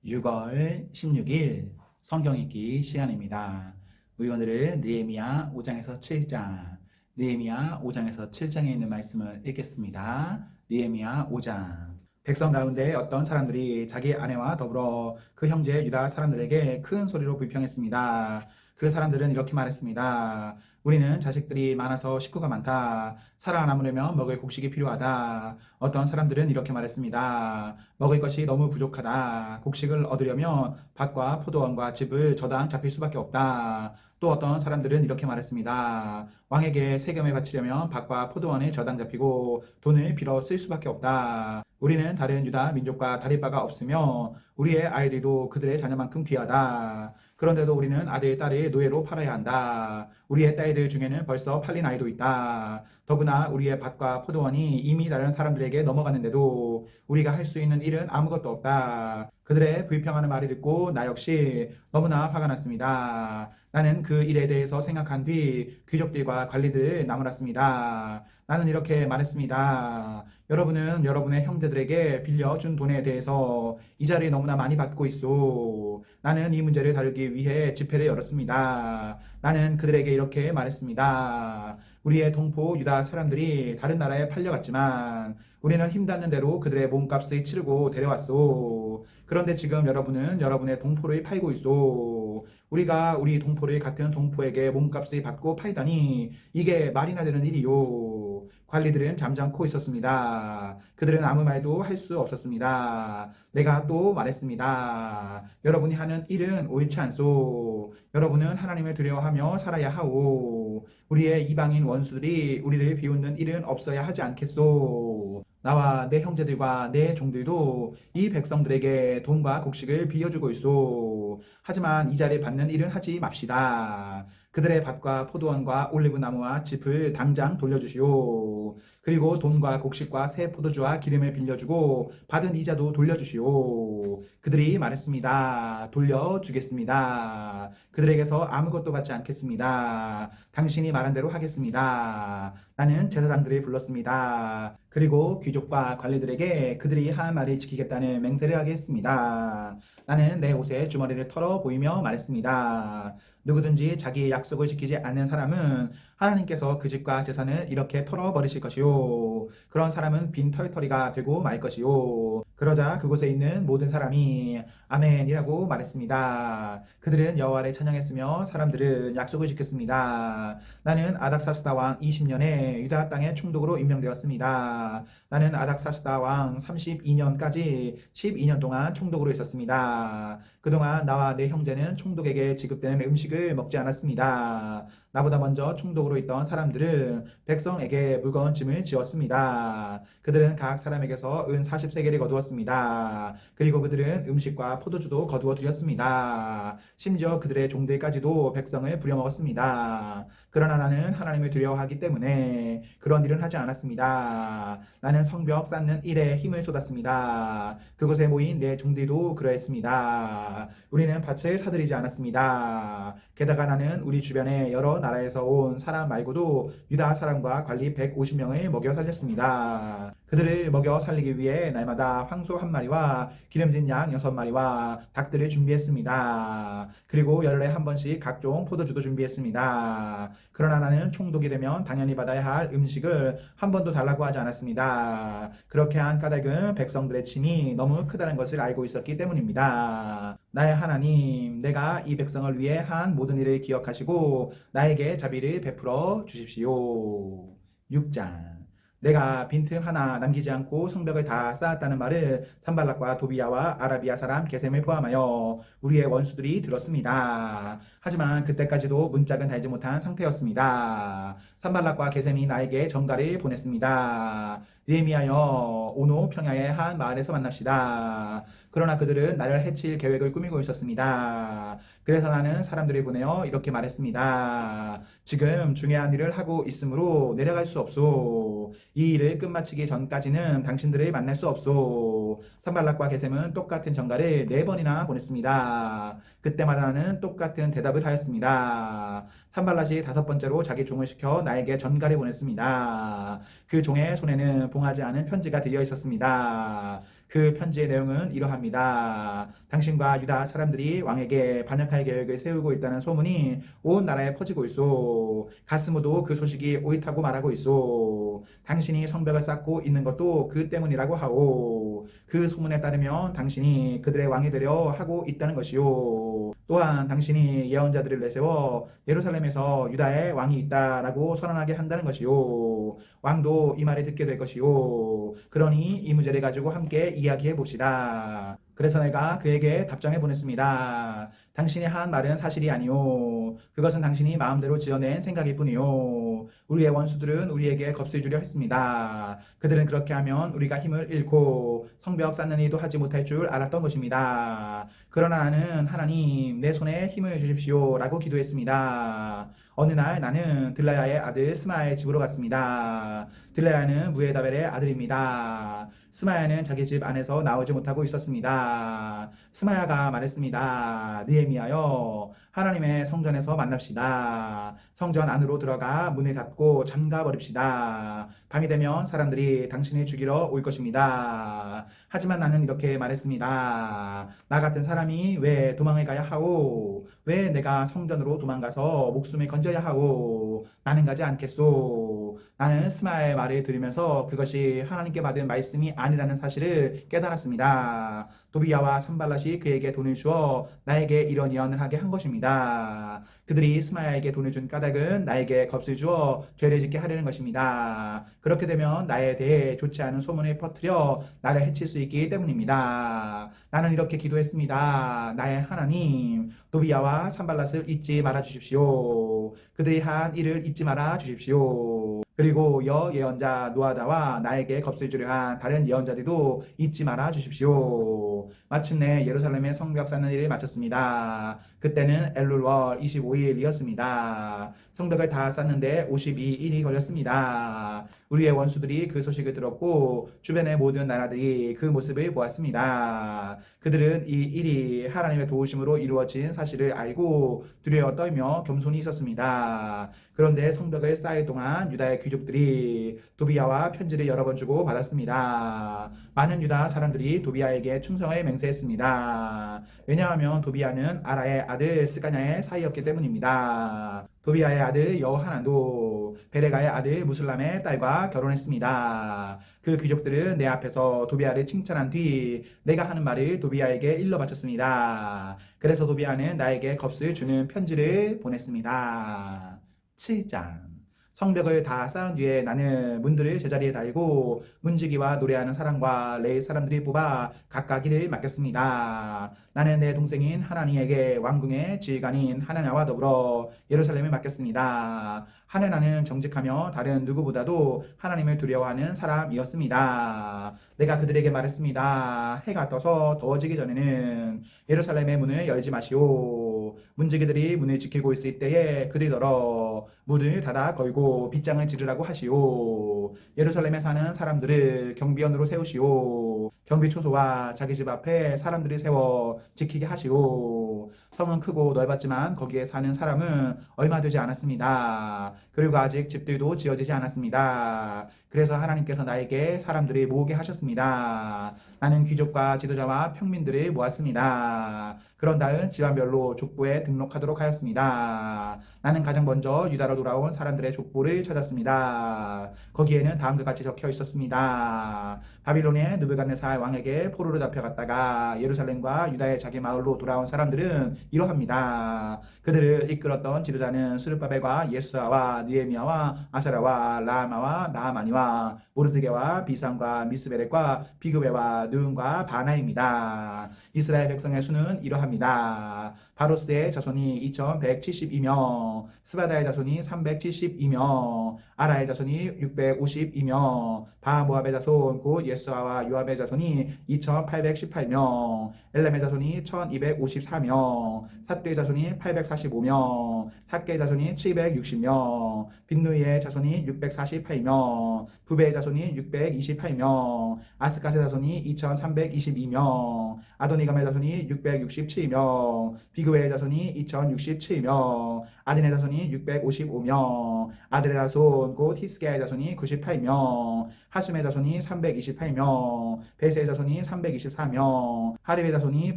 6월 16일 성경 읽기 시간입니다. 우리 오늘은 느헤미야 5장에서 7장, 느헤미야 5장에서 7장에 있는 말씀을 읽겠습니다. 느헤미야 5장. 백성 가운데 어떤 사람들이 자기 아내와 더불어 그 형제 유다 사람들에게 큰 소리로 불평했습니다. 그 사람들은 이렇게 말했습니다. 우리는 자식들이 많아서 식구가 많다. 살아남으려면 먹을 곡식이 필요하다. 어떤 사람들은 이렇게 말했습니다. 먹을 것이 너무 부족하다. 곡식을 얻으려면 밭과 포도원과 집을 저당 잡힐 수밖에 없다. 또 어떤 사람들은 이렇게 말했습니다. 왕에게 세금을 바치려면 밭과 포도원을 저당 잡히고 돈을 빌어 쓸 수밖에 없다. 우리는 다른 유다 민족과 다를 바가 없으며 우리의 아이들도 그들의 자녀만큼 귀하다. 그런데도 우리는 아들, 딸을 노예로 팔아야 한다. 우리의 딸들 중에는 벌써 팔린 아이도 있다. 더구나 우리의 밭과 포도원이 이미 다른 사람들에게 넘어갔는데도 우리가 할 수 있는 일은 아무것도 없다. 그들의 불평하는 말을 듣고 나 역시 너무나 화가 났습니다. 나는 그 일에 대해서 생각한 뒤 귀족들과 관리들을 나무랐습니다. 나는 이렇게 말했습니다. 여러분은 여러분의 형제들에게 빌려준 돈에 대해서 이자를 너무나 많이 받고 있어. 나는 이 문제를 다루기 위해 집회를 열었습니다. 나는 그들에게 이렇게 말했습니다. 우리의 동포 유다 사람들이 다른 나라에 팔려갔지만 우리는 힘닿는 대로 그들의 몸값을 치르고 데려왔소. 그런데 지금 여러분은 여러분의 동포를 팔고 있어. 우리가 우리 동포를 같은 동포에게 몸값을 받고 팔다니 이게 말이나 되는 일이요. 관리들은 잠잠코 있었습니다. 그들은 아무 말도 할 수 없었습니다. 내가 또 말했습니다. 여러분이 하는 일은 옳지 않소. 여러분은 하나님을 두려워하며 살아야 하오. 우리의 이방인 원수들이 우리를 비웃는 일은 없어야 하지 않겠소. 나와 내 형제들과 내 종들도 이 백성들에게 돈과 곡식을 빌려주고 있소. 하지만 이자를 받는 일은 하지 맙시다. 그들의 밭과 포도원과 올리브나무와 짚을 당장 돌려주시오. 그리고 돈과 곡식과 새 포도주와 기름을 빌려주고 받은 이자도 돌려주시오. 그들이 말했습니다. 돌려주겠습니다. 그들에게서 아무것도 받지 않겠습니다. 당신이 말한 대로 하겠습니다. 나는 제사장들을 불렀습니다. 그리고 귀족과 관리들에게 그들이 한 말을 지키겠다는 맹세를 하게 했습니다. 나는 내 옷에 주머니를 털어 보이며 말했습니다. 누구든지 자기의 약속을 지키지 않는 사람은 하나님께서 그 집과 재산을 이렇게 털어버리실 것이요. 그런 사람은 빈 털터리가 되고 말 것이요. 그러자 그곳에 있는 모든 사람이 아멘이라고 말했습니다. 그들은 여호와를 찬양했으며 사람들은 약속을 지켰습니다. 나는 아닥사스다 왕 20년에 유다 땅의 총독으로 임명되었습니다. 나는 아닥사스다 왕 32년까지 12년 동안 총독으로 있었습니다. 그동안 나와 내 형제는 총독에게 지급되는 음식을 먹지 않았습니다. 나보다 먼저 총독으로 있던 사람들은 백성에게 무거운 짐을 지었습니다. 그들은 각 사람에게서 은 40세겔을 거두었습니다. 그리고 그들은 음식과 포도주도 거두어 드렸습니다. 심지어 그들의 종들까지도 백성을 부려먹었습니다. 그러나 나는 하나님을 두려워하기 때문에 그런 일은 하지 않았습니다. 나는 성벽 쌓는 일에 힘을 쏟았습니다. 그곳에 모인 내 종들도 그러했습니다. 우리는 밭을 사들이지 않았습니다. 게다가 나는 우리 주변에 여러 나라에서 온 사람 말고도 유다 사람과 관리 150명을 먹여 살렸습니다. 그들을 먹여 살리기 위해 날마다 황소 한 마리와 기름진 양 6마리와 닭들을 준비했습니다. 그리고 열흘에 한 번씩 각종 포도주도 준비했습니다. 그러나 나는 총독이 되면 당연히 받아야 할 음식을 한 번도 달라고 하지 않았습니다. 그렇게 한 까닭은 백성들의 짐이 너무 크다는 것을 알고 있었기 때문입니다. 나의 하나님, 내가 이 백성을 위해 한 모든 일을 기억하시고 나에게 자비를 베풀어 주십시오. 6장. 내가 빈틈 하나 남기지 않고 성벽을 다 쌓았다는 말을 산발락과 도비야와 아라비아 사람 게셈을 포함하여 우리의 원수들이 들었습니다. 하지만 그때까지도 문짝은 달지 못한 상태였습니다. 산발락과 게셈이 나에게 전가를 보냈습니다. 느헤미야여, 오노 평야의 한 마을에서 만납시다. 그러나 그들은 나를 해칠 계획을 꾸미고 있었습니다. 그래서 나는 사람들을 보내어 이렇게 말했습니다. 지금 중요한 일을 하고 있으므로 내려갈 수 없소. 이 일을 끝마치기 전까지는 당신들을 만날 수 없소. 산발락과 게셈은 똑같은 전가를 4번이나 보냈습니다. 그때마다 나는 똑같은 대답을 하였습니다. 산발락이 5번째로 자기 종을 시켜 나에게 전가를 보냈습니다. 그 종의 손에는 봉하지 않은 편지가 들려 있었습니다. 그 편지의 내용은 이러합니다. 당신과 유다 사람들이 왕에게 반역할 계획을 세우고 있다는 소문이 온 나라에 퍼지고 있소. 가스무도 그 소식이 옳다고 말하고 있소. 당신이 성벽을 쌓고 있는 것도 그 때문이라고 하오. 그 소문에 따르면 당신이 그들의 왕이 되려 하고 있다는 것이요. 또한 당신이 예언자들을 내세워 예루살렘에서 유다의 왕이 있다라고 선언하게 한다는 것이요. 왕도 이 말을 듣게 될 것이요. 그러니 이 문제를 가지고 함께 이야기해 봅시다. 그래서 내가 그에게 답장해 보냈습니다. 당신이 한 말은 사실이 아니요. 그것은 당신이 마음대로 지어낸 생각일 뿐이요. 우리의 원수들은 우리에게 겁을 주려 했습니다. 그들은 그렇게 하면 우리가 힘을 잃고 성벽 쌓는 일도 하지 못할 줄 알았던 것입니다. 그러나 나는 하나님 내 손에 힘을 주십시오 라고 기도했습니다. 어느 날 나는 들라야의 아들 스마야의 집으로 갔습니다. 들라야는 무에다벨의 아들입니다. 스마야는 자기 집 안에서 나오지 못하고 있었습니다. 스마야가 말했습니다. 느헤미야여, 하나님의 성전에서 만납시다. 성전 안으로 들어가 문을 닫고 잠가 버립시다. 밤이 되면 사람들이 당신을 죽이러 올 것입니다. 하지만 나는 이렇게 말했습니다. 나 같은 사람이 왜 도망을 가야 하오? 왜 내가 성전으로 도망가서 목숨을 건져야 하오? 나는 가지 않겠소. 나는 스마야의 말을 들으면서 그것이 하나님께 받은 말씀이 아니라는 사실을 깨달았습니다. 도비야와 산발랏이 그에게 돈을 주어 나에게 이런 예언을 하게 한 것입니다. 그들이 스마야에게 돈을 준 까닭은 나에게 겁을 주어 죄를 짓게 하려는 것입니다. 그렇게 되면 나에 대해 좋지 않은 소문을 퍼뜨려 나를 해칠 수 있기 때문입니다. 나는 이렇게 기도했습니다. 나의 하나님, 도비야와 산발랏을 잊지 말아 주십시오. 그들이 한 일을 잊지 말아 주십시오. 그리고 예언자 노아다와 나에게 겁을 주려 한 다른 예언자들도 잊지 말아 주십시오. 마침내 예루살렘의 성벽 쌓는 일을 마쳤습니다. 그때는 엘룰월 25일이었습니다. 성벽을 다 쌓는데 52일이 걸렸습니다. 우리의 원수들이 그 소식을 들었고 주변의 모든 나라들이 그 모습을 보았습니다. 그들은 이 일이 하나님의 도우심으로 이루어진 사실을 알고 두려워 떨며 겸손히 있었습니다. 그런데 성벽을 쌓을 동안 유다의 귀족들이 도비야와 편지를 여러 번 주고 받았습니다. 많은 유다 사람들이 도비야에게 충성을 맹세했습니다. 왜냐하면 도비야는 아라의 아들 스가냐의 사이였기 때문입니다. 도비야의 아들 여호하난도 베레가의 아들 무슬람의 딸과 결혼했습니다. 그 귀족들은 내 앞에서 도비야를 칭찬한 뒤 내가 하는 말을 도비야에게 일러 바쳤습니다. 그래서 도비야는 나에게 겁을 주는 편지를 보냈습니다. 7장. 성벽을 다 쌓은 뒤에 나는 문들을 제자리에 달고 문지기와 노래하는 사람과 레위 사람들이 뽑아 각각 일을 맡겼습니다. 나는 내 동생인 하나니에게 왕궁의 지휘관인 하나냐와 더불어 예루살렘을 맡겼습니다. 하나냐는 정직하며 다른 누구보다도 하나님을 두려워하는 사람이었습니다. 내가 그들에게 말했습니다. 해가 떠서 더워지기 전에는 예루살렘의 문을 열지 마시오. 문지기들이 문을 지키고 있을 때에 그리더러 문을 닫아 걸고 빗장을 지르라고 하시오. 예루살렘에 사는 사람들을 경비원으로 세우시오. 경비 초소와 자기 집 앞에 사람들이 세워 지키게 하시오. 성은 크고 넓었지만 거기에 사는 사람은 얼마 되지 않았습니다. 그리고 아직 집들도 지어지지 않았습니다. 그래서 하나님께서 나에게 사람들을 모으게 하셨습니다. 나는 귀족과 지도자와 평민들을 모았습니다. 그런 다음 지방별로 족보에 등록하도록 하였습니다. 나는 가장 먼저 유다로 돌아온 사람들의 족보를 찾았습니다. 거기에는 다음과 같이 적혀 있었습니다. 바빌론의 느부갓네살 왕에게 포로로 잡혀갔다가 예루살렘과 유다의 자기 마을로 돌아온 사람들은 이러합니다. 그들을 이끌었던 지도자는 스룹바벨과 예수아와 느헤미야와 아사랴와 라마와 나하마니와 모르드게와 비산과 미스베렉과 비그베와 느음과 바나입니다. 이스라엘 백성의 수는 이러합니다. 바로스의 자손이 2172명, 스바다의 자손이 372명, 아라의 자손이 652명, 바모압의 자손 곧 예수아와 요압의 자손이 2818명, 엘렘의 자손이 1254명, 삿두의 자손이 845명, 삭개의 자손이 760명, 빈누이의 자손이 648명, 부베의 자손이 628명, 아스갓의 자손이 2322명, 아도니감의 자손이 667명, 비그웨의 자손이 2067명, 아딘의 자손이 655명, 아들의 자손 곧 히스기야의 자손이 98명, 하숨의 자손이 328명, 베세의 자손이 324명, 하립의 자손이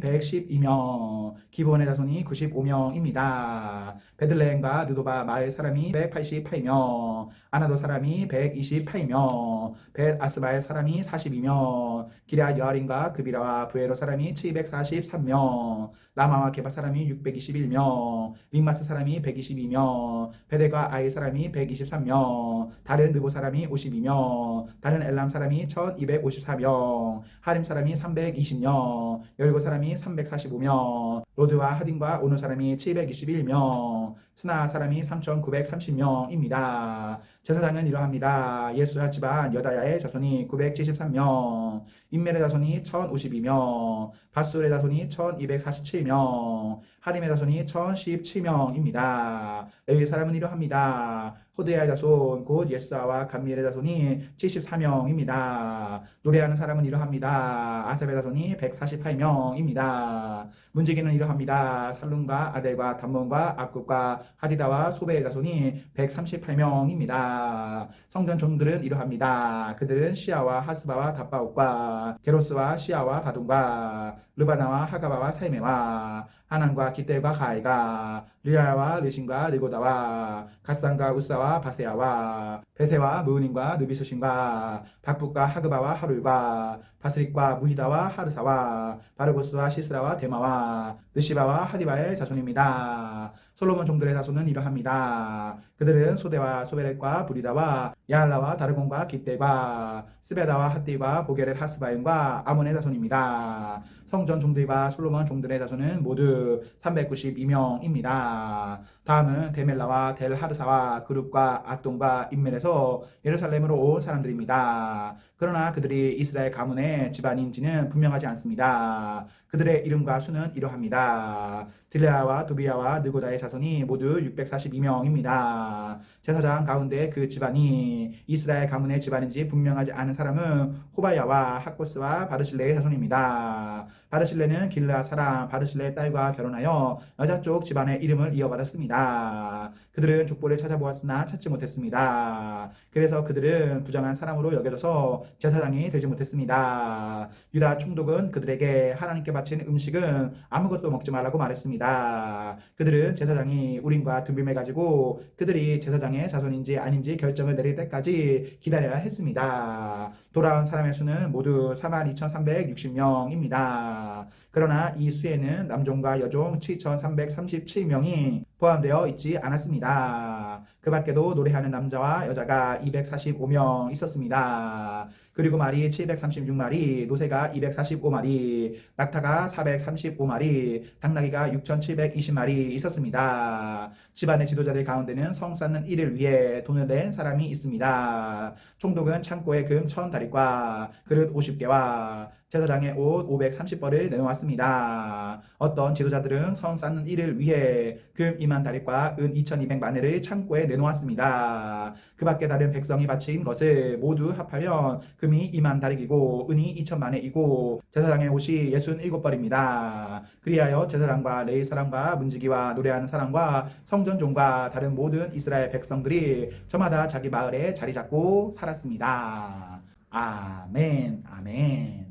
112명, 기브온의 자손이 95명입니다. 베들레헴과 느도바 마을 사람이 188명, 아나도 사람이 128명, 벳 아스바의 사람이 42명, 기럇 여아림과 그비라와 브에로 사람이 743명, 라마와 게바 사람이 621명, 믹마스 사람이 122명, 베델과 아이 사람이 123명, 다른 느보 사람이 52명, 다른 엘람 사람이 1254명, 하림 사람이 320명, 열고 사람이 345명, 로드와 하딘과 오누 사람이 721명, 스나 사람이 3930명입니다. 제사장은 이러합니다. 예수야 집안 여다야의 자손이 973명, 인멜의 자손이 1052명, 바술의 자손이 1247명, 하림의 자손이 1017명입니다. 레위 사람은 이러합니다. 호드야의 자손 곧 예수아와 감미엘의 자손이 74명입니다. 노래하는 사람은 이러합니다. 아삽의 자손이 148명입니다. 문지기는 이러합니다. 살룸과 아델과 담몬과 악굽과 하디다와 소베의 자손이 138명입니다. 성전 종들은 이러합니다. 그들은 시아와 하스바와 답바옷과 게로스와 시아와 바돈과 르바나와 하가바와 살메와 하난과 기델과 가이가 리아와 르신과 느고다와 갓산과 우사와 바세아와 베세와 무은임과 느비스신과 박북과 하그바와 하룰과 바스릭과 무히다와 하르사와 바르고스와 시스라와 데마와 느시바와 하디바의 자손입니다. 솔로몬 종들의 자손은 이러합니다. 그들은 소데와 소베렛과 부리다와 야할라와 다르곤과 깃델과 스베다와 핫디와 보게렛 하스바임과 아몬의 자손입니다. 성전 종들과 솔로몬 종들의 자손은 모두 392명입니다. 다음은 데멜라와 델 하르사와 그룹과 아똥과 인멜에서 예루살렘으로 온 사람들입니다. 그러나 그들이 이스라엘 가문의 집안인지는 분명하지 않습니다. 그들의 이름과 수는 이러합니다. 딜레아와 도비아와 느고다의 자손이 모두 642명입니다. 제사장 가운데 그 집안이 이스라엘 가문의 집안인지 분명하지 않은 사람은 호바야와 학고스와 바르실레의 자손입니다. 바르실레는 길르앗 사람 바르실레의 딸과 결혼하여 여자 쪽 집안의 이름을 이어받았습니다. 그들은 족보를 찾아보았으나 찾지 못했습니다. 그래서 그들은 부정한 사람으로 여겨져서 제사장이 되지 못했습니다. 유다 총독은 그들에게 하나님께 바친 음식은 아무것도 먹지 말라고 말했습니다. 그들은 제사장이 우림과 둠빔을 가지고 그들이 제사장의 자손인지 아닌지 결정을 내릴 때까지 기다려야 했습니다. 돌아온 사람의 수는 모두 42,360명입니다. 그러나 이 수에는 남종과 여종 7,337명이 포함되어 있지 않았습니다. 그 밖에도 노래하는 남자와 여자가 245명 있었습니다. 그리고 말이 736마리, 노새가 245마리, 낙타가 435마리, 당나귀가 6,720마리 있었습니다. 집안의 지도자들 가운데는 성 쌓는 일을 위해 돈을 낸 사람이 있습니다. 총독은 창고에 금 1000다리과 그릇 50개와 제사장의 옷 530벌을 내놓았습니다. 어떤 지도자들은 성 쌓는 일을 위해 금 2만 다리과 은 2200마네를 창고에 내놓았습니다. 그 밖에 다른 백성이 바친 것을 모두 합하면 금이 2만 다리이고 은이 2000마네이고 제사장의 옷이 67벌입니다. 그리하여 제사장과 레위 사람과 문지기와 노래하는 사람과 성전종과 다른 모든 이스라엘 백성들이 저마다 자기 마을에 자리 잡고 살았습니다. 아멘, 아멘.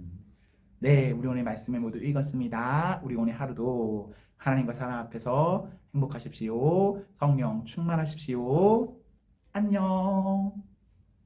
네, 우리 오늘 말씀을 모두 읽었습니다. 우리 오늘 하루도 하나님과 사람 앞에서 행복하십시오. 성령 충만하십시오. 안녕.